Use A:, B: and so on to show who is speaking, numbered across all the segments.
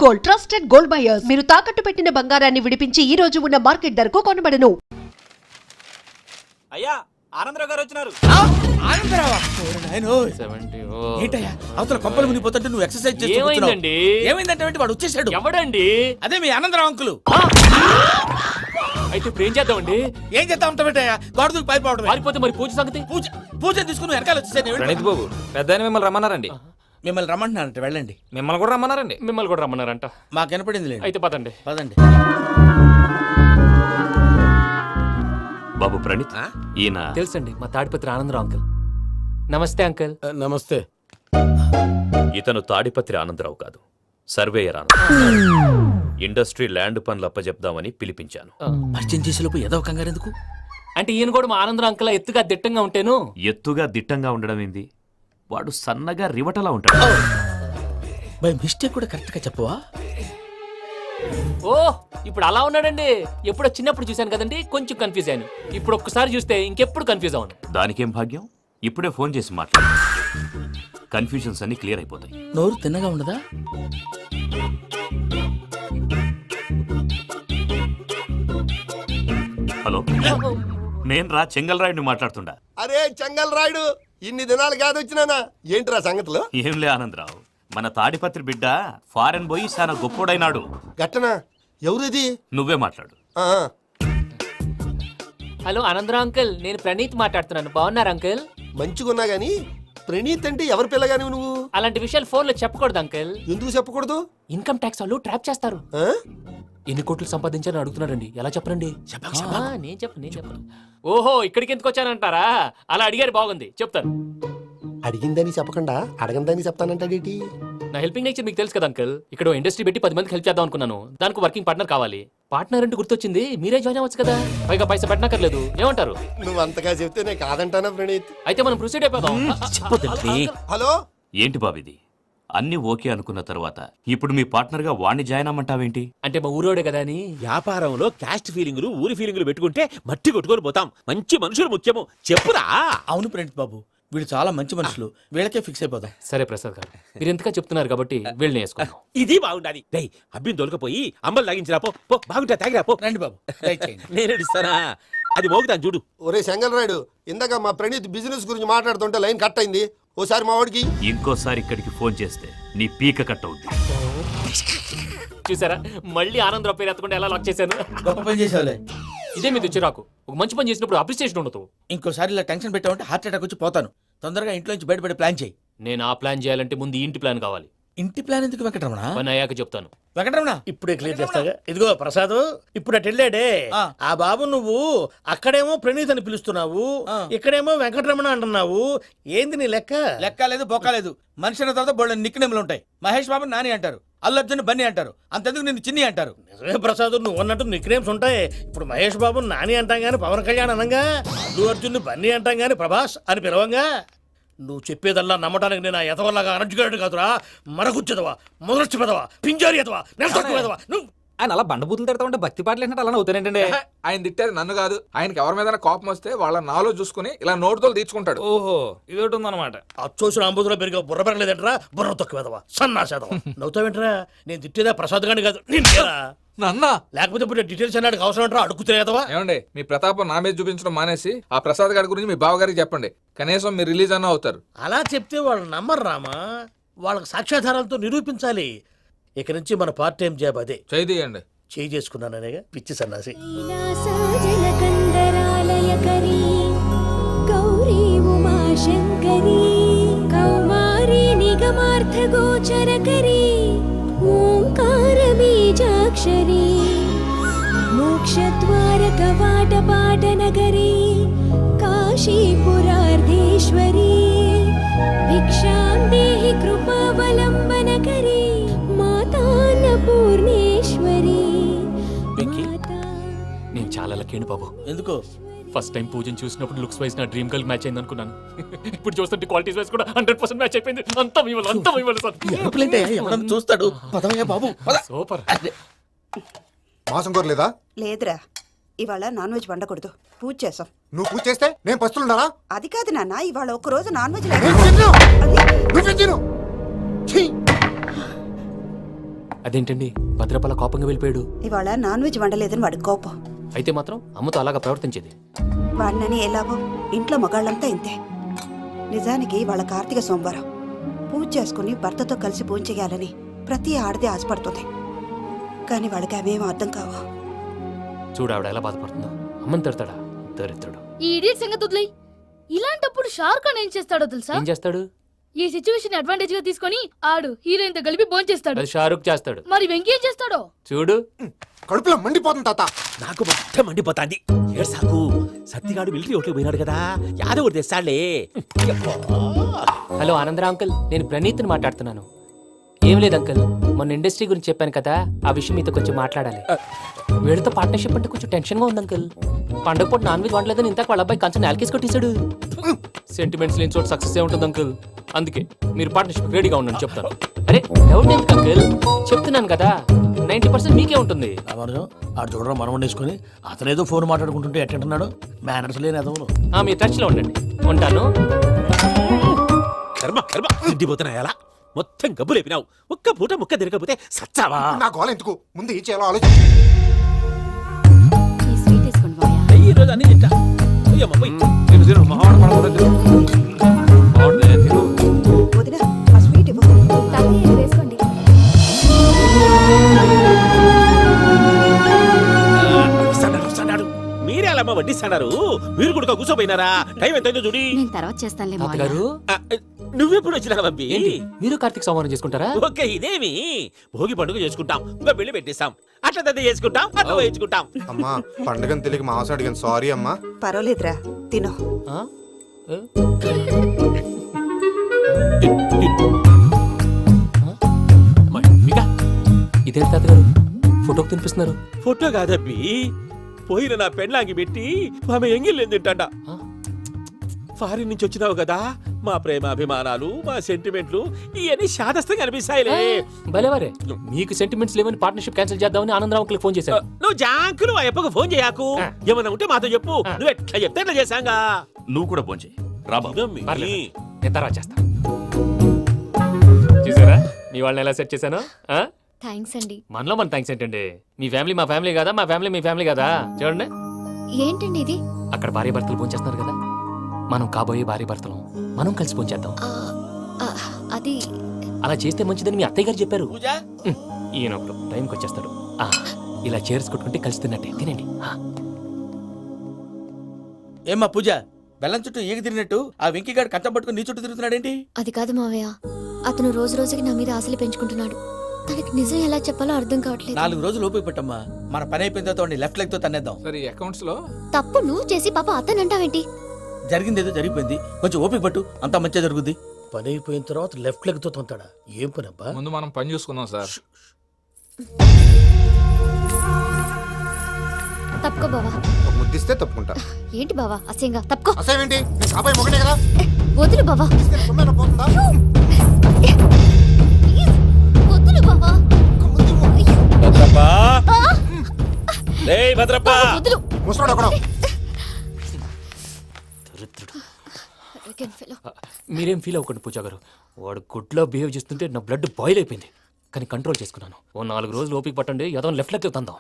A: Gold, trusted gold buyers. మీరు తాకట్టు పెట్టిన బంగారాన్ని విడిపించి ఈ రోజు ఉన్న మార్కెట్ ధరకు కొనబడను.
B: అయ్యా ఆనందరావు గారు వచ్చినారు.
C: ఏంటయ్యా అవతల కొంపలు మునిగిపోతుంటే నువ్వు ఎక్సర్సైజ్ చేస్తున్నావు? ఏమైందంటే వాడు వచ్చేసాడు.
B: ఎవడండి?
C: అదే మీ ఆనందరావు అంకులు.
B: అయితే ఇప్పుడు ఏం చేద్దామండి?
C: ఏం చేస్తా ఉంటావేటయ్యా? గొడవకు పైపోవడం.
B: పారిపోతే మరి పూజ సంగతి?
C: పూజ తీసుకుని వెనకాల వచ్చేసాడు.
D: ప్రణీత్ బాబు పెద్ద మిమ్మల్ని రమ్మన్నారండి.
C: మిమ్మల్ని రమ్మంటున్నారంట, వెళ్ళండి.
D: మిమ్మల్ని కూడా రమ్మన్నారండి.
B: మిమ్మల్ని కూడా రమ్మన్నారంట.
C: మాకు వినపడింది.
B: అయితే పదండి.
C: పదండి.
E: బాబు ప్రణీత్, ఈయన
B: తెలుసండి, మా తాడిపత్రి ఆనందరావు అంకుల్. నమస్తే అంకుల్.
C: నమస్తే.
E: ఇతను తాడిపత్రి ఆనందరావు కాదు, సర్వేయర్ ఆనందరావు. ఇండస్ట్రీ ల్యాండ్ పనులు అప్పజెప్దామని పిలిపించాను.
C: పరిచయం చేసేలోపు ఏదో కంగారు ఎందుకు?
B: అంటే ఈయన కూడా మా ఆనందరావు అంకుల్ ఎత్తుగా దిట్టంగా ఉంటేను.
E: ఎత్తుగా దిట్టంగా ఉండడం ఏంది? వాడు సన్నగా రివటలా ఉంటాడు.
C: బై మిస్టేక్ కూడా కరెక్ట్ గా చెప్పవా?
B: ఓ ఇప్పుడు అలా ఉన్నాడండి. ఎప్పుడో చిన్నప్పుడు చూశాను కదండి, కొంచెం కన్ఫ్యూజ్ అయ్యాను. ఇప్పుడు ఒక్కసారి చూస్తే ఇంకెప్పుడు కన్ఫ్యూజ్ అవ్వను.
E: దానికేం భాగ్యం, ఇప్పుడే ఫోన్ చేసి మాట్లాడు. కన్ఫ్యూజన్స్ అన్ని క్లియర్ అయిపోతాయి.
C: నోరు తిన్నగా ఉండదా?
E: హలో, నేను రా చెంగల్ రాయుడిని మాట్లాడుతుండా.
F: అరే చెంగల్ రాయుడు, ఇన్ని దినాలు కాదు వచ్చినానా? ఏంట్రా సంగతులు?
E: ఏంలే ఆనందరావు, మన తాడిపత్రి బిడ్డ ఫారెన్ పోయి చాలా గొప్పోడైనాడు.
F: గట్టనా? ఎవరిది?
E: నువ్వే మాట్లాడు.
B: హలో ఆనందరావు అంకుల్, నేను ప్రణీత్ మాట్లాడుతున్నాను. బాగున్నారు అంకుల్?
F: మంచిగున్నా గాని ప్రణీత్ అంటే ఎవరి పిల్లగాని నువ్వు?
B: అలాంటి విషయాలు ఫోన్ లో చెప్పకూడదు అంకుల్.
F: ఎందుకు చెప్పకూడదు?
B: ఇన్కమ్ ట్యాక్స్ వాళ్ళు ట్రాప్ చేస్తారు. ఎన్ని కోట్లు సంపాదించాలని అడుగుతున్నారండి. ఎలా చెప్పరండి? నేను చెప్పను. ఓహో, ఇక్కడికి ఎందుకు వచ్చానంటారా? అలా అడిగారు, బాగుంది, చెప్తాను.
F: అడిగిందని చెప్పకుండా అడగందని చెప్తానంటాడేటి?
B: నా హెల్పింగ్ నేచర్ మీకు తెలుసు కదా అంకుల్. ఇక్కడ ఇండస్ట్రీ పెట్టి 10 మందికి హెల్ప్ చేద్దాం అనుకున్నాను. దానికి వర్కింగ్ పార్ట్నర్ కావాలి. పార్ట్నర్ అంటే గుర్తొచ్చింది, మీరే జాయిన్ అవ్వచ్చు కదా. పైగా పైసా పెట్టనక్కర్లేదు. ఏమంటారు?
F: నువ్వు అంతగా చెప్తే నేను కాదంటానా ప్రణీత్?
B: అయితే మనం ప్రొసీడ్ అయిపోదాం.
F: హలో,
E: ఏంటి బాబిది? అన్ని ఓకే అనుకున్న తర్వాత ఇప్పుడు మీ పార్ట్నర్ గా వాణ్ణి జాయిన్ అమ్మంటావేంటి?
B: అంటే మా ఊరోడే కదా అని.
G: వ్యాపారంలో క్యాస్ట్ ఫీలింగులు, ఊరి ఫీలింగులు పెట్టుకుంటే మట్టి కొట్టుకొని పోతాం. మంచి మనుషులు ముఖ్యము. చెప్పురా.
C: అవును ప్రణీత్ బాబు, వీళ్ళు చాలా మంచి మనుషులు. వీళ్ళకే ఫిక్స్ అయిపోదాం.
B: సరే ప్రసాద్ గారు, మీరు ఎంతగా చెప్తున్నారు కాబట్టి వీళ్ళని వేసుకుంటాం.
G: ఇది బాగుండాలి. డై అబ్బిని దొలకపోయి అమ్మలు తాగించిరా పో. బాగుంటా తాగిరా పో.
C: రండి బాబు,
G: నేను ఇస్తానా? అది మోగుతాను చూడు.
F: ఒరే చెంగల్ రాయుడు, ఇందాక మా ప్రణీత్ బిజినెస్ గురించి మాట్లాడుతుంటే లైన్ కట్ అయింది. ఓసారి మా వాడికి
E: ఇంకోసారి ఇక్కడికి ఫోన్ చేస్తే నీ పీక కట్ అవుద్ది.
B: చూసారా, మళ్ళీ ఆనందరావు పేరు ఎత్తకుండా ఎలా లాక్ చేశాను.
C: గొప్ప పని చేసేవాళ్ళే.
B: ఇదే మీద చిరాకు. ఒక మంచి పని చేసినప్పుడు అప్రిసియేషన్ ఉండదు.
C: ఇంకోసారి ఇలా టెన్షన్ పెట్టామంటే హార్ట్ అటాక్ వచ్చి పోతాను. తొందరగా ఇంట్లో నుంచి బయటపడే ప్లాన్ చేయి.
B: నేను ఆ ప్లాన్ చేయాలంటే ముందు ఇంటి ప్లాన్ కావాలి.
C: ఇంటి ప్లాన్ ఎందుకు వెంకటరమణ?
B: పని అయ్యాక చెప్తాను.
C: వెంకటరమణ
H: ఇప్పుడే క్లియర్ చేస్తాగా. ఇదిగో ప్రసాద్, ఇప్పుడు అటు వెళ్ళాడే ఆ బాబు, నువ్వు అక్కడేమో ప్రణీత్ అని పిలుస్తున్నావు, ఇక్కడేమో వెంకటరమణ అంటున్నావు. ఏంది నీ లెక్క?
C: లెక్క లేదు, బొక్క లేదు. మనిషి అన్న తర్వాత బోళ్ళ నిక్నెములు ఉంటాయి. మహేష్ బాబు నాని అంటారు, అల్లు అర్జున్ బన్నీ అంటారు, అంతెందుకు నిన్ను చిన్ని అంటారు.
H: నిజమే ప్రసాద్, నువ్వు అన్నట్టు నిక్నేమ్స్ ఉంటాయి. ఇప్పుడు మహేష్ బాబు నాని అంటాం గాని పవన్ కళ్యాణ్ అనంగా, అల్లు అర్జున్ బన్నీ అంటాం గాని ప్రభాస్ అని పిలవంగా. నువ్వు చెప్పేదల్లా నమ్మటానికి నేను ఆ ఎతవల్లాగా అనర్జుగాడు కాదురా. మరగుచ్చదవా, మొదలచ్చి పెదవా, పింజారి ఎదవా, నెలసొక్కుదవా నువ్వు.
D: ఆయన అలా బండబూతులు తిడతా ఉంటే భక్తి పాటలు ఏంటంటే అలా అవుతానంటే.
I: ఆయన తిట్టేది నన్ను కాదు, ఆయనకి ఎవరి మీద కోపం వస్తే వాళ్ళ నాలో చూసుకుని ఇలా నోటుతో తీర్చుకుంటాడు.
D: ఓహో, ఇదొకటి ఉందన్నమాట.
H: అచ్చోసిన అంబుధులో పెరిగే బుర్ర పెరగలేదంటరా. బుర్ర తొక్కువేదవా, సన్నాసేదవా. నవ్వుతావేంట్రా? నేను తిట్టేదా ప్రసాద్ గాని కాదు, నిన్నేరా.
I: నన్నా?
H: లేకపోతే ఇప్పుడు డీటెయిల్స్ అన్నాడు అవసరం అంటారా? అడుగుతాయేదవా.
I: ఏమండి, మీ ప్రతాపం నా మీద చూపించడం మానేసి ఆ ప్రసాద్ గారి గురించి మీ బావగారికి చెప్పండి. కనీసం మీరు రిలీజ్ అన్న అవుతారు.
H: అలా చెప్తే వాళ్ళు నమ్మరు రామా. వాళ్ళకి సాక్ష్యాధారాలతో నిరూపించాలి. ఇక నుంచి మన పార్ట్ టైం జాబ్ అదే.
I: చేయండి.
H: చేయి చేసుకున్నాననేగా పిచ్చి సన్నాసి.
J: గౌరీ ఉమాశంకరీ కౌమారీ నిగమార్థగోచరకరీ ఓంకార బీజాక్షరీ మోక్షద్వార కవాట పాటనగరీ కాశీపురార్ధేశ్వరీ భిక్షాం దేహి కృపావలంబనకరీ మాతాన్నపూర్ణేశ్వరీ.
B: నేను చాలా లక్కీని బాబు.
C: ఎందుకో?
B: ఫస్ట్ టైం పూజను చూసినప్పుడు లుక్స్ వైజ్ నా డ్రీమ్ గర్ల్ మ్యాచ్ అయింది అనుకున్నాను. ఇప్పుడు చూస్తుంటే క్వాలిటీస్ వైజ్ కూడా 100% మ్యాచ్ అయిపోయింది. అంతా ఇవ్వాలి సార్.
C: చూస్తాడు. పదవయ్యా బాబు,
B: సూపర్.
F: మాసం కోరలేదా?
K: లేదురా, ఇవాళ నాన్ వెజ్ వండకూడదు, పూజ చేసాం.
F: నువ్వు పూజ చేస్తే నేను పస్తులున్నారా?
K: అది కాదు నాన్న, ఇవాళ ఒక రోజు నాన్ వెజ్
B: అదేంటండి భద్రపల కోపంగా వెళ్ళిపోయాడు?
K: ఇవాళ నాన్ వెజ్ వండలేదని వాడి కోపం.
B: అయితే మాత్రం అమ్మతో అలాగా ప్రవర్తించేది.
K: వాడినని ఎలాగో ఇంట్లో మగాళ్ళంతా ఇంతే. నిజానికి వాళ్ళ కార్తీక సోమవారం పూజ చేసుకుని భర్తతో కలిసి పూజ చేయాలని ప్రతి ఆడది ఆశపడుతుంది. కానీ వాళ్ళకి అవేం అర్థం కావు.
B: చూడు ఆవిడ ఎలా బాధపడుతుందో. అమ్మని తిడతాడా దరిద్రుడు.
J: ఈ ఇడియట్ సంగతి వదిలేయ్. ఇలాంటప్పుడు షారుఖ్ ఖాన్ ఏం చేస్తాడో తెలుసా?
B: ఏం చేస్తాడు?
J: ఈ సిచ్యువేషన్ అడ్వాంటేజ్ గా తీసుకొని ఆడు హీరోయిన్ తో కలిపి బోన్ చేస్తాడు.
B: అది షారుఖ్ చేస్తాడు.
J: మరి వెంకీ ఏం చేస్తాడో
B: చూడు.
F: కడుపులో మండిపోతుంది తాత.
G: నాకు మొత్తం మండిపోతాంది. ఏడు సాకు సత్తిగాడు మిలిటరీ ఓట్లకు పోయినాడు కదా, యాదవ్ ఒకటి తెస్తాడులే.
B: హలో ఆనందరా అంకుల్, నేను ప్రణీత్ని మాట్లాడుతున్నాను. ఏం లేదు అంకుల్, మొన్న ఇండస్ట్రీ గురించి చెప్పాను కదా, ఆ విషయం మీతో కొంచెం మాట్లాడాలి. వీడితో పార్ట్నర్షిప్ అంటే కొంచెం టెన్షన్ గా ఉంది అంకుల్. పండగ పూట నాన్ వెజ్ వండలేదని ఇంతకు వాళ్ళ అబ్బాయి కంచెం నేలకేసి కొట్టేశాడు. సెంటిమెంట్స్ లేని చోట సక్సెస్ ఏ ఉంటుంది అంకుల్. అందుకే మీరు పార్ట్నర్షిప్ రెడీగా ఉండండి చెప్తాను. అరే డౌట్ ఎందుకు అంకుల్, చెప్తున్నాను కదా 90% మీకే ఉంటుంది.
H: రామానుజం ఆడు చూడడం మనం వండేసుకొని అతనేదో ఫోన్ మాట్లాడుకుంటుంటే ఎట్టంటున్నాడు. మేనర్స్ లేని అదవులు.
B: మీ టచ్ లో ఉండండి. ఉంటాను.
G: కర్మ కర్మ తిండిపోతున్నా ఎలా మొత్తం గబ్బు లేపినావు. ఒక్క పూట ముక్క తిరగకపోతే సచ్చావా?
F: నా గోల ఎందుకు, ముందు ఏం చేయాలో ఆలోచించు.
J: ఈ స్వీట్ వేసుకోండి మావయ్య.
G: ఈ రోజు అన్ని తింటా. పోయమ్మ, పోయ్.
K: వదిన ఆ స్వీట్ ఇవ్వు.
J: వేసుకోండి.
G: వస్తాడు. మీరే అలా వడ్డిస్తాడారు. మీరు కూడా కూర్చోపోయినారా? టైం ఎంతైందో చూడి.
J: నేను తర్వాత చేస్తానులే మావయ్య.
B: తాతగారు
G: ఆ, నువ్వెప్పుడు వచ్చినా బంబి?
B: ఏంటి మీరు కార్తీక్ సంహారం చేసుకుంటారా?
G: ఓకే, ఇదేమి భోగి పండుగ చేసుకుంటాం, ఇంకా పెళ్లి పెట్టేస్తాం, అట్లా దద్ద చేసుకుంటాం, అట్లా వేయించుకుంటాం.
F: అమ్మా పండుగని తెలియక మాంసం అడిగాను, సారీ అమ్మా.
K: పర్వాలేదురా, తినో.
B: ఆ? ఏ? ఇదేంటి తాతగారు ఫోటోకి తినిపిస్తున్నారు?
G: ఫోటో కాదబ్బి, పోయిన నా పెళ్ళాంగి పెట్టి ఆమె ఎంగిల్లేం తింటాడ. ఫారిన్ నుంచి వచ్చినావు కదా, మా ప్రేమ అభిమానాలు, మా సెంటిమెంట్లు ఇవన్నీ శాదస్తంగా అనిపిస్తాయిలే.
B: భలేవారే, మీకు సెంటిమెంట్స్ లేవని పార్ట్నర్షిప్ క్యాన్సిల్ చేద్దామని ఆనందరావు అంకుల్కి ఫోన్ చేశారు.
G: నువ్వు జాంకులు ఆ ఎప్పకు ఫోన్ చేయకు. ఏమన్నా ఉంటే మాతో చెప్పు. నువ్వు ఎట్లా చెప్తే ఎట్లా చేశాంగా.
E: నువ్వు కూడా ఫోన్ చేయి రాబా.
B: పర్లేదు, నేను తర్వాత చేస్తా. చూసారా మీ వాళ్ళని ఎలా సెట్ చేశాను?
J: థ్యాంక్స్ అండి.
B: మనలో మన థ్యాంక్స్ ఏంటండి, మీ ఫ్యామిలీ మా ఫ్యామిలీ కదా, మా ఫ్యామిలీ మీ ఫ్యామిలీ కదా. చూడండి
J: ఏంటండి ఇది?
B: అక్కడ భార్య భర్తలు ఫోన్ చేస్తున్నారు కదా, మనం కాబోయే భార్య భర్తలు మనం కలిసి ఫోన్ చేద్దాం.
J: అది
B: అలా చేస్తే మంచిదని మీ అత్తయ్య గారు చెప్పారు.
C: పూజ
B: ఈయన ఒకడు టైంకి వచ్చేస్తాడు. ఇలా చేర్స్ కొట్టుకుంటే కలిసి తిన్నట్టే తినండి.
C: ఏమ్మా పూజ, బెల్లం చుట్టూ ఈగ తిరిగినట్టు ఆ వెంకీగాడు కంచం పట్టుకుని నీ చుట్టూ తిరుగుతున్నాడేంటి?
J: అది కాదు మావయ్య, అతను రోజు రోజుకి నా మీద ఆశలు పెంచుకుంటున్నాడు. తనకి నిజం ఎలా చెప్పాలో అర్థం కావట్లేదు.
C: 4 రోజులు ఓపిక పట్టమ్మా, మన పని అయిపోయిన తర్వాత లెఫ్ట్ లెగ్ తో తన్నేద్దాం.
I: సరే అకౌంట్స్ లో
J: తప్పు నువ్వు చేసి పాప అతను అంటావేంటి?
C: జరిగింది ఏదో జరిగిపోయింది, కొంచెం ఓపిక పట్టు, అంతా మంచిగా జరుగుద్ది.
H: పని అయిపోయిన తర్వాత లెఫ్ట్ లెగ్ తో తొంతాడా? ఏం పని అబ్బా?
I: ముందు మనం పని చూసుకుందాం సార్.
J: తప్పుకో బావా.
F: ఒక ముద్దిస్తే తప్పుకుంటా.
J: ఏంటి బావా అసహ్యంగా? తప్పుకో.
F: అసేమేంటి, నీ కాబోయే మొగనే కదా.
J: వదులు బావా.
F: ఇస్తే సొమ్మేనా పోతుందా?
J: ప్లీజ్, వదులు బావా.
G: భద్రప్పా, రేయ్ భద్రప్పా.
J: వదులు.
F: ముసలోడు ఒకడు.
B: దరిద్రుడు.
J: Arrogant fellow.
B: మీరేం ఫీల్ అవ్వకండి పూజా గారు, వాడు గుడ్లో బిహేవ్ చేస్తుంటే నా బ్లడ్ బాయిల్ అయిపోయింది. కానీ కంట్రోల్ చేసుకున్నాను. ఓ 4 రోజులు ఓపిక పట్టండి, ఏదో లెఫ్ట్ లెగ్ తందాం.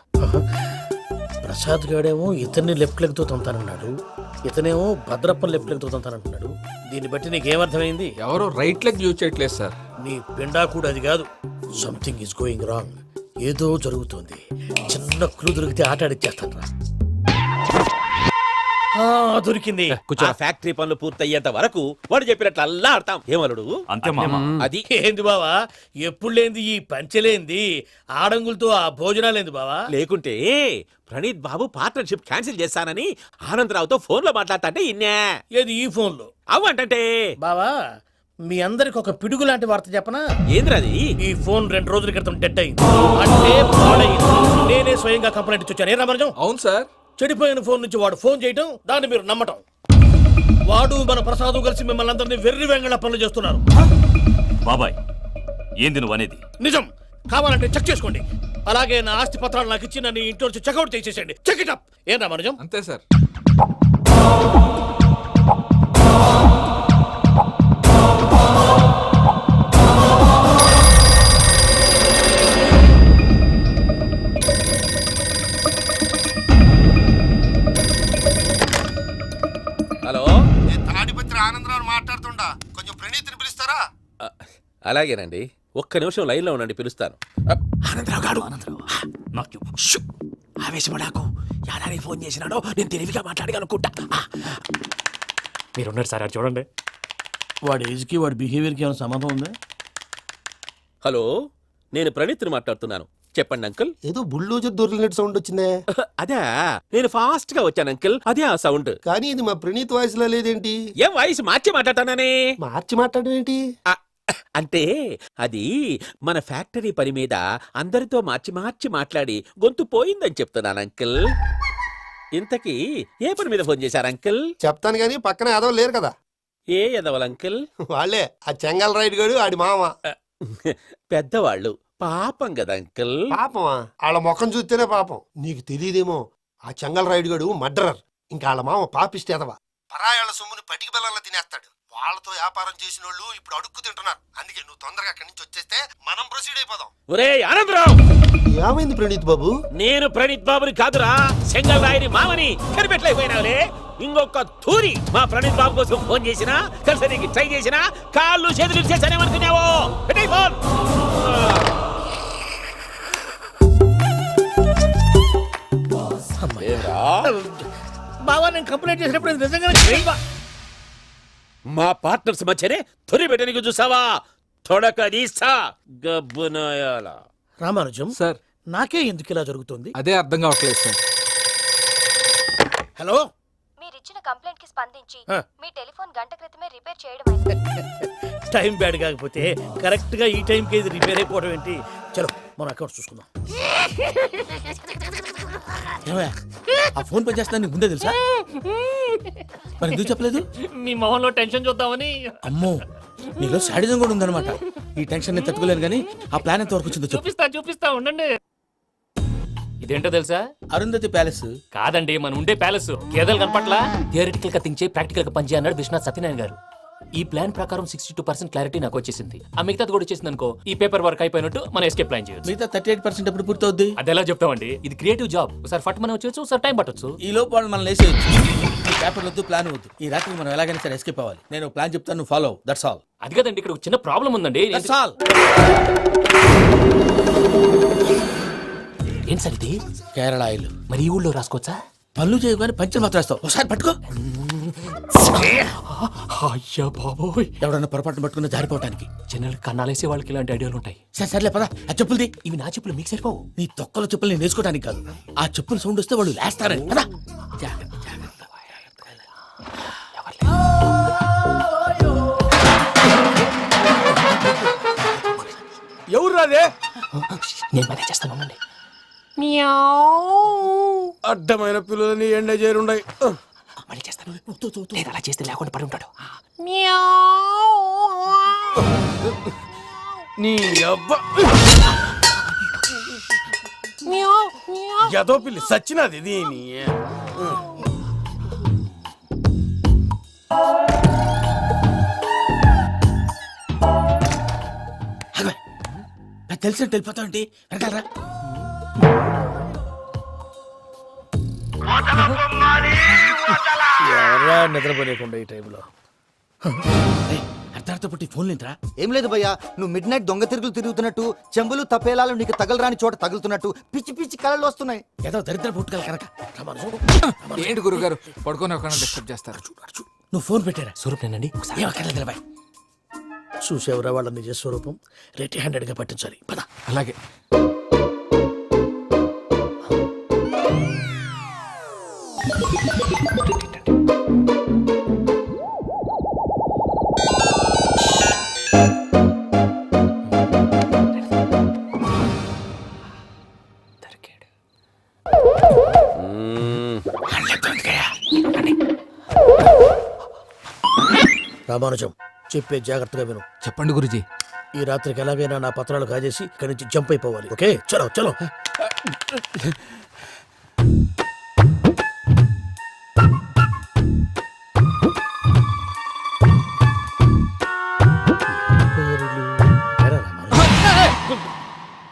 H: ప్రసాద్ గాడేమో ఇతన్ని లెఫ్ట్ లెగ్ తో తొంతానన్నాడు, ఇతనేమో భద్రప్పని లెఫ్ట్ లెగ్ తో తొంతానంటున్నాడు. దీన్ని బట్టి నీకేమర్థమైంది?
I: ఎవరు రైట్ లెగ్ యూజ్ చేయట్లేదు సార్.
H: నీ పిండా కూడా అది కాదు. Something is going wrong. ఏదో జరుగుతుంది. చిన్న క్లూ దొరికితే ఆట ఆడిచ్చేస్తాను రా. దొరికింది.
G: ఆ ఫ్యాక్టరీ పనులు పూర్తయ్యేంత వరకు వాడు చెప్పినట్లు అల్లా ఆడతాం. ఏమలుడు
E: అంతే మామ.
G: అది
H: ఏంది బావా, ఎప్పుడు లేంది ఈ పంచలేంది, ఆడంగులతో ఆ భోజనాలేంది బావా?
G: లేకుంటే ప్రణీత్ బాబు పార్ట్నర్షిప్ క్యాన్సిల్ చేస్తానని ఆనందరావుతో ఫోన్ లో మాట్లాడతాంటే ఇన్నే.
H: ఏది ఈ ఫోన్లో?
G: అవు అంటే
H: బావా, మీ అందరికి ఒక పిడుగు లాంటి వార్త చెప్పనా?
G: ఏంద్రది?
H: ఈ ఫోన్ 2 రోజుల క్రితం డెడ్ అయింది, అంటే పాడైంది. నేనే స్వయంగా కంప్లైంట్ ఇచ్చి వచ్చాను. ఏ రామరాజం?
I: అవును సార్.
H: చెడిపోయిన ఫోన్ నుంచి వాడు ఫోన్ చేయటం, దాన్ని మీరు నమ్మటం. వాడు మన ప్రసాదు కలిసి మిమ్మల్ని అందరినీ వెర్రి వెంగళ పనులు చేస్తున్నారు.
E: బాబాయ్ ఏంది నువ్వు అనేది?
H: నిజం, కావాలంటే చెక్ చేసుకోండి. అలాగే నా ఆస్తి పత్రాలు నాకు ఇచ్చి నన్ను ఇంట్లో నుంచి చెక్అౌట్ చేసేసండి. Check it up. ఏం రామరాజం?
I: అంతే సార్.
G: అలాగేనండి, ఒక్క నిమిషం లైన్లో ఉండండి, పిలుస్తాను.
C: ఆనందరావు గాడు ఆవేశపడాకు. యాదానికి ఫోన్ చేసినాడో నేను తెలివిగా మాట్లాడగలనుకుంటా.
B: మీరున్నారు సార్, అది చూడండి.
H: వాడి ఏజ్కి వాడి బిహేవియర్కి ఏమైనా సంబంధం ఉందా?
G: హలో, నేను ప్రణీత్ని మాట్లాడుతున్నాను. చెప్పండి అంకుల్.
F: ఏదో బుల్డోజర్ దొరికినట్టు సౌండ్ వచ్చిందే.
G: అదే, నేను ఫాస్ట్ గా వచ్చాను అంకుల్, అదే ఆ సౌండ్.
F: కానీ ఇది మా ప్రణీత్ వాయిస్ లో లేదేంటి?
G: ఏం వాయిస్ మార్చి మాట్లాడతానని?
F: మార్చి మాట్లాడడం ఏంటి?
G: అంటే అది మన ఫ్యాక్టరీ పని మీద అందరితో మార్చి మార్చి మాట్లాడి గొంతు పోయిందని చెప్తున్నాను అంకుల్. ఇంతకీ ఏ పని మీద ఫోన్ చేశారు అంకుల్?
F: చెప్తాను గానీ పక్కన ఏదో లేరు కదా.
G: ఏ ఎదవలు అంకుల్?
F: వాళ్ళే ఆ చెంగల్ రైడ్ గడు ఆడి మామ.
G: పెద్దవాళ్ళు, పాపం కదా అంకుల్.
F: పాపమా? వాళ్ళ ముఖం చూస్తేనే పాపం. నీకు తెలియదేమో, ఆ చెంగల్ రైడ్ గడు మర్డరర్. ఇంకా వాళ్ళ మామ పాపిస్తేదవా. పరాయాళ్ళ సొమ్ముని పటికి బెల్లంలో తినేస్తాడు. వాళ్ళతో వ్యాపారం చేసిన వాళ్ళు ఇప్పుడు అడుక్కు తింటున్నారు. అందుకే నువ్వు తొందరగా అక్కడి నుంచి వచ్చేస్తే మనం ప్రొసీడ్ అయిపోదాం.
G: ఒరే ఆనందరావు!
F: ఏమైంది ప్రణీత్ బాబు?
G: నేను ప్రణీత్ బాబుని కాదురా, సెంగల్ రాయని మామని. కనిపెట్టలేకపోయినావులే. ఇంకొక తూరి మా ప్రణీత్ బాబు కోసం ఫోన్ చేసినా, కలిసి నీకు ట్రై చేసినా, కాళ్ళు చేతులు చేశానేమనుకున్నావో. పెట్టేయ్ ఫోన్.
H: బావా, నేను కంప్లైంట్ చేసినప్పుడు ఇది నిజంగానే
G: మా పార్ట్నర్స్ మధ్యనే తొలి పెట్టడానికి చూసావా? తొడక తీస్తా గబ్బునాయాల.
H: రామానుజం
I: సార్,
H: నాకే ఎందుకు ఇలా జరుగుతుంది?
I: అదే అర్థం కావట్లేదు సార్.
H: హలో,
J: మీరిచ్చిన కంప్లైంట్ కి స్పందించి
H: ఆ.
J: మీ టెలిఫోన్ గంట క్రితమే రిపేర్ చేయడం
H: టైం బ్యాడ్ కాకపోతే కరెక్ట్ గా ఈ టైంకి ఇది రిపేర్ అయిపోవడం ఏంటి? చలో మన అకౌంట్ చూసుకుందాం. ఏమయ్య, ఆ ఫోన్ పని చేస్తున్నా నీకు ముందే తెలుసా? మరి ఎందుకు చెప్పలేదు?
B: మీ మొహంలో టెన్షన్ చూద్దామని.
H: అమ్మో, నీలో శాడిజం కూడా ఉందన్నమాట. ఈ టెన్షన్ నేను తట్టుకోలేను కానీ ఆ ప్లాన్ ఎంత వరకు వచ్చిందో చెప్పు.
B: చూపిస్తా ఉండండి. ఇదేంటో తెలుసా?
C: అరుంధతి ప్యాలెస్.
B: కాదండి, మన ఉండే ప్యాలెస్. గేదెలు కనపట్లా? థియరిటికల్ గా థింక్ చేయి, ప్రాక్టికల్ గా పనిచేయ అన్నాడు విశ్వనాథ్ సత్యనారాయణ గారు. ఈ ప్లాన్ ప్రకారం 62% క్లారిటీ నాకు వచ్చేసింది. ఆ మిగతాది కూడా వచ్చేసింది అనుకో, ఈ పేపర్ వర్క్ అయిపోయినట్టు మనం ఎస్కేప్ ప్లాన్ చేయొచ్చు.
H: మిగతా 38% ఎప్పుడు పూర్తవుద్ది?
B: అది ఎలా చెప్తామండి? ఇది క్రియేటివ్ జాబ్. ఒకసారి ఫట్ మనం వచ్చేయచ్చు, ఒకసారి టైం పట్టొచ్చు.
C: ఈ లోపు వాళ్ళు మనం లేసేయచ్చు. ఈ పేపర్ వద్దు, ప్లాన్ వద్దు. ఈ రాత్రికి మనం ఎలాగైనా సరే ఎస్కేప్ అవ్వాలి. నేను ప్లాన్ చెప్తాను, నువ్వు ఫాలో. That's all.
B: అది కదండి, ఇక్కడ ఒక చిన్న ప్రాబ్లం ఉందండి.
C: That's all.
B: ఏం సార్ ఇది?
C: కేరళ ఆయిల్.
B: మరి ఈ ఊళ్ళో రాసుకోవచ్చా?
C: పనులు చేయగానే పంచర్ మాత్రం వేస్తావు. ఒకసారి పట్టుకో.
B: అయ్యా బాబోయ్,
C: ఎవడన్నా పొరపాటున పట్టుకున్న జారిపోవటానికి.
B: జనరల్ కన్నాలేసే వాళ్ళకి ఇలాంటి ఐడియాలు ఉంటాయి.
C: సర్లే పదా, ఆ చెప్పులది.
B: ఇవి నా చెప్పులు, మీకు సరిపోవు.
C: నీ తొక్కల చెప్పులు నేను వేసుకోవడానికి కాదు, ఆ చెప్పులు సౌండ్ వస్తే వాళ్ళు లేస్తారని. పదా.
F: ఎవరు రాదే?
B: నేను మేనేజ్ చేస్తాను, ఉండండి.
F: అడ్డమైన పిల్లలని ఎండ చేరుండయి.
B: మళ్ళీ చేస్తాను. లేదు, అలా చేస్తే లేకుండా పడి ఉంటాడు.
F: నీ అబ్బా ఎదో పిల్లి సచ్చినది దీని.
C: తెలిసినట్టు వెళ్ళిపోతావు ఏంటి? వెనకాలరా.
H: ఎవరా నిద్రపోలేకుండా ఈ టైంలో?
C: అర్ధార్థ పుట్టి ఫోన్ లేంట్రా.
L: ఏం లేదు భయ్యా, నువ్వు మిడ్ నైట్ దొంగ తిరుగులు తిరుగుతున్నట్టు, చెంబులు తపేలాలు నీకు తగలరాని చోట తగులుతున్నట్టు పిచ్చి పిచ్చి కళలు వస్తున్నాయి.
C: ఏదో దరిద్ర పుట్టుకల కనుక.
I: ఏంటి గురుగారు పడుకొని ఒక డిస్టర్బ్ చేస్తారు?
C: నువ్వు ఫోన్ పెట్టారా?
B: స్వరూప్ నేనండి.
C: ఏం అక్కర్లేదు బాయ్.
H: చూసేవరా వాళ్ళ నిజ స్వరూపం. రెట్టి హ్యాండెడ్ గా పట్టించాలి. పద.
I: అలాగే.
H: రామానుజం, చెప్పే జాగ్రత్తగా విను.
I: చెప్పండి గురుజీ.
H: ఈ రాత్రికి ఎలాగైనా నా పత్రాలు కాజేసి ఇక్కడి నుంచి జంప్ అయిపోవాలి. ఓకే, చలో చలో.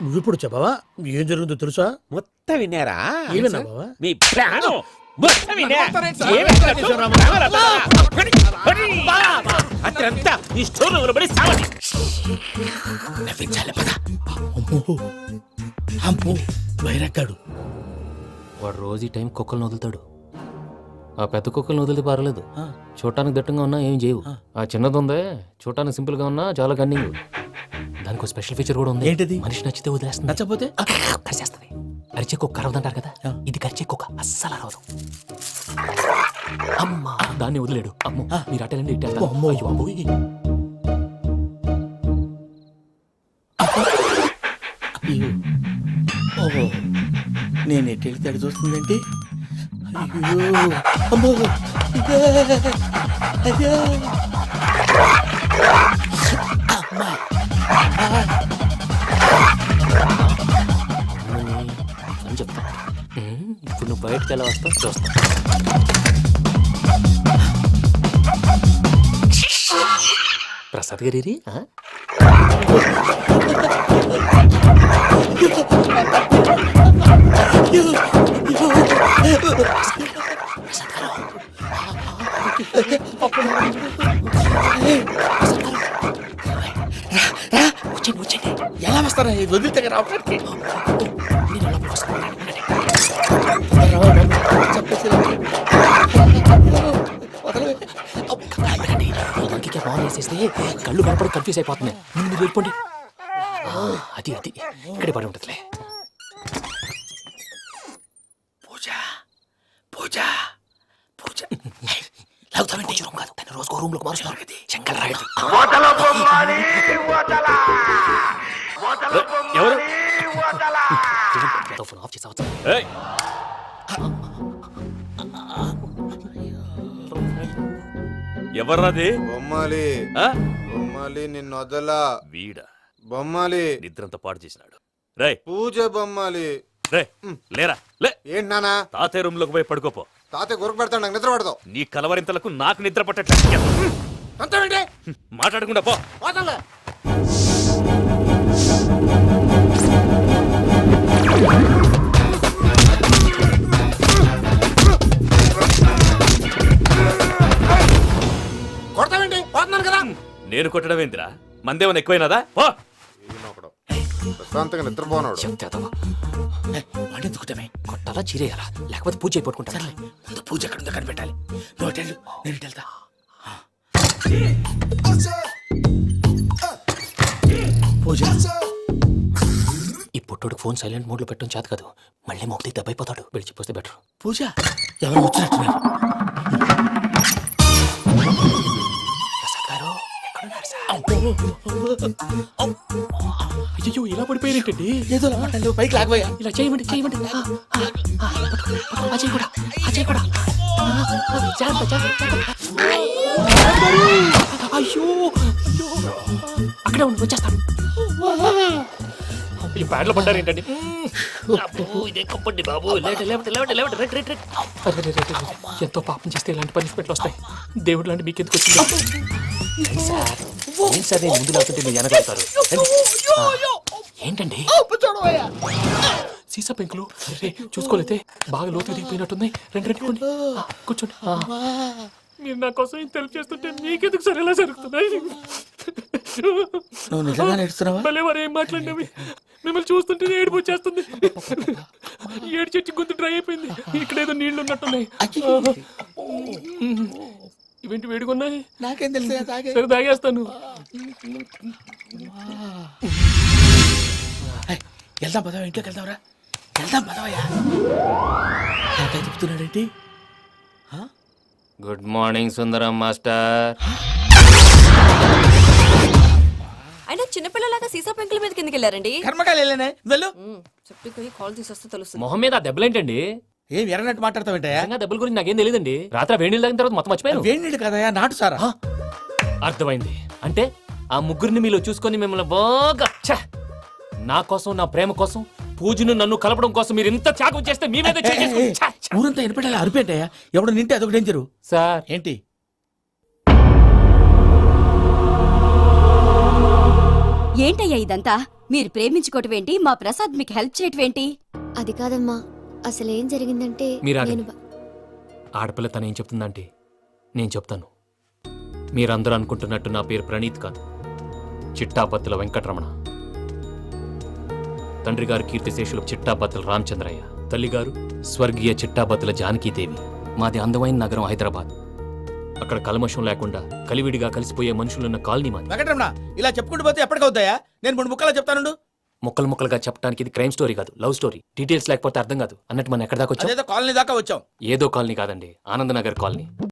H: నువ్విప్పుడు చెప్పవా? ఏం జరుగుతుందో తెలుసా?
G: మొత్తం విన్నారా?
H: ఏమన్నా బావా?
G: మీ ప్లాన్ అత్రంతా ఈ స్టోర్ రూమ్ లో పడి సావని.
C: నవ్వించాలి పద. అమ్మో అమ్మో వైరక్కాడు.
B: వాడు రోజు ఈ టైం కుక్కలను వదులుతాడు. ఆ పెద్ద కుక్కలను వదిలితే పర్లేదు, చూడటానికి దట్టంగా ఉన్నా ఏం చేయవు. ఆ చిన్నది ఉందే, చూడటానికి సింపుల్ గా ఉన్నా చాలా కన్నింగ్. దానికి స్పెషల్ ఫీచర్ కూడా ఉంది.
C: ఏంటిది?
B: మనిషి నచ్చితే వదిలేస్తుంది,
C: నచ్చపోతే
B: కరిచేస్తుంది. అరిచే కుక్క అరవదంటారు కదా, ఇది కరిచే కుక్క అస్సలు అరవదు. అమ్మా, దాన్ని వదిలేడు. అమ్మో, మీరు అటెండి ఇటు వెళ్తారు.
C: అమ్మో.
B: అయ్యో, అమ్మోయ్.
C: ఓహో నేను ఎటు వెళ్తే అటు చూస్తుందంటే అయ్యో అమ్మో అయ్యో అమ్మా.
B: అని చెప్తా. ఇప్పుడు నువ్వు బయటకు ఎలా వస్తావు చూస్తా. ప్రసాద్ గారి
C: ఎలా వస్తారా ఇది వదిలితే రావడానికి?
B: వేసేస్తే కళ్ళు కనపడి కన్ఫ్యూజ్ అయిపోతున్నాయి. మీరు వెళ్ళిపోండి. అది అది ఇక్కడే పడి ఉంటుందిలే.
C: పూజ పూజ పూజ
B: లాగుతామంటే రూమ్ కాదు, తను రోజుకో రూమ్ లోకి మారుస్తున్నారు కదా. శంకర్ రాయుడు
G: ఎవరు?
B: ఫోన్ ఆఫ్ చేసావచ్చు.
G: ఏయ్, ఎవర్రాది?
M: బొమ్మాలి
G: ఆ?
M: బొమ్మాలి నిన్ను వదలా.
G: వీడా
M: బొమ్మాలి
G: నిద్రంతా పాడు చేసినాడు. రేయ్
M: పూజ బొమ్మాలి.
G: రే లేరా లే.
M: ఏంటి నానా?
G: తాతయ్య రూమ్ లోకి పోయి పడుకోపో.
M: తాతయ్య గురకు పెడతాడు, నాకు నిద్ర పడతావు.
G: నీ కలవరింతలకు నాకు నిద్ర పట్టట్లేదు.
M: అంతేంటి?
G: మాట్లాడకుండా పో.
M: వదలే. కొడతావేంటి? పోతున్నాను కదా.
G: నేను కొట్టడం ఏందిరా? మందేమన్నా ఎక్కువైనదా? పో.
M: ప్రశాంతంగా నిద్రపోనాడు.
C: వాడెందుకుంటామే?
B: కొట్టాలా చీరేయాలా, లేకపోతే పూజ అయిపోట్టుకుంటా.
C: సర్లే ముందు పూజ ఎక్కడ ఉందో కనిపెట్టాలి. నువ్వు అటు వెళ్ళు, నేను ఇటు వెళ్తా. పూజ
B: ఈ పుట్టోడు ఫోన్ సైలెంట్ మోడ్ లో పెట్టడం చేత కాదు, మళ్ళీ మొక్కి దెబ్బైపోతాడు. విడిచిపోతే బెటర్.
C: పూజ ఎవరు వచ్చినట్టున్నారు?
B: ప్రసాద్ గారు ఎక్కడున్నారు సార్? అయ్యో, ఇలా పడిపోయినట్టండి.
C: ఏదో మాటలు పైకి లాగబోయా.
B: ఇలా చేయమండి, చేయమండి. అజయ్ కూడా, అజయ్ కూడా. జాగ్రత్త, జాగ్రత్త, జాగ్రత్త. అయ్యో అయ్యో, అక్కడే ఉండి వచ్చేస్తాను. ఈ బ్యాడ్లో పడ్డారు ఏంటండి? ఇదే కప్పండి బాబు. ఎంతో పాపం చేస్తే ఇలాంటి పనిష్మెంట్లు వస్తాయి. దేవుడు లాంటి మీకు ఎందుకు వచ్చింది? సార్ నేను ముందు లేకుంటే మీరు వెనకాడతారు. ఏంటండి సీసా పెంకులు? చూసుకోలేతే బాగా లోతు దిగిపోయినట్టున్నాయి. రెండు రెండు కూర్చోండి. మీరు నా కోసం ఇంత హెల్ప్ చేస్తుంటే మీకెందుకు సరే ఎలా జరుగుతున్నాయి?
C: నువ్వు నిజంగా నేర్చుతున్నావా?
B: మళ్ళీ మరి ఏం మాట్లాడినవి? మిమ్మల్ని చూస్తుంటే ఏడుపు వచ్చేస్తుంది. ఏడు చెట్టు గొంతు డ్రై అయిపోయింది. ఇక్కడ ఏదో నీళ్లు ఉన్నట్టున్నాయి. ఇవేంటి వేడుకున్నాయి?
C: నాకేం తెలుసు?
B: సరే తాగేస్తాను.
C: వెళ్దాం పదవా, ఇంట్లోకి వెళ్దాంరా. వెళ్దాం పదవయ్యా. చెప్తున్నాడేంటి?
B: గుడ్ మార్నింగ్ సుందరం మాస్టర్.
J: అయినా చిన్నపిల్లలాగా సీసా పెంకుల మీద కిందకి వెళ్ళారండి.
C: కర్మకాయలు వెళ్ళానే, వెళ్ళు.
J: చెప్పి కాల్ తీసొస్తే తెలుస్తుంది.
B: మొహం మీద ఆ దెబ్బలేంటండి?
C: ఏం ఎర్రనట్టు మాట్లాడతావేంటయా?
B: దెబ్బల గురించి నాకేం తెలియదండి. రాత్రి వేడి నీళ్ళు తాగిన తర్వాత మొత్తం మర్చిపోయాను.
C: వేడి నీళ్ళు కదయా, నాటు సారా.
B: అర్థమైంది. అంటే ఆ ముగ్గురిని మీలో చూసుకొని మిమ్మల్ని బాగా నా కోసం, నా ప్రేమ కోసం, పూజను నన్ను కలపడం కోసం మీరు ఇంత త్యాగం చేస్తే మీ మీద
C: ఊరంతా ఎనపడేలా అరిపేంటయ్యా. ఎవడు నింటే అదొక డేంజరు.
B: సార్
C: ఏంటి?
J: ఏంటయ్యా ఇదంతా? మీరు ప్రేమించుకోవటం ఏంటి? మా ప్రసాద్ మీకు హెల్ప్ చేయటం ఏంటి? అది కాదమ్మా, అసలు ఏం జరిగిందంటే
B: మీరు ఆగండి. ఆడపిల్ల తనేం చెప్తుందంటే నేను చెప్తాను. మీరందరూ అనుకుంటున్నట్టు నా పేరు ప్రణీత్ కాదు, చిట్టాపత్తుల వెంకటరమణ. తండ్రి గారు కీర్తిశేషులు చిట్టాపత్తుల రామచంద్రయ్య, తల్లిగారు స్వర్గీయ చిట్టాపత్తుల జానకీదేవి. మాది అందమైన నగరం హైదరాబాద్. అక్కడ కల్మషం లేకుండా కలివిడిగా కలిసిపోయే మనుషులున్న కాలనీ మాది.
C: వెంకటరమణ ఇలా చెప్పుకుంటూ పోతే ఎప్పటికవుతాయా? నేను 3 ముక్కలా చెప్తానుండు.
B: ముక్కలు ముక్కలుగా చెప్పడానికి ఇది క్రైమ్ స్టోరీ కాదు, లవ్ స్టోరీ. డీటెయిల్స్ లేకపోతే అర్థం కాదు. అన్నట్టు మనం ఎక్కడ దాకా వచ్చాం?
C: అదేదో కాలనీ దాకా వచ్చాం.
B: ఏదో కాలనీ కాదండి, ఆనందనగర్ కాలనీ.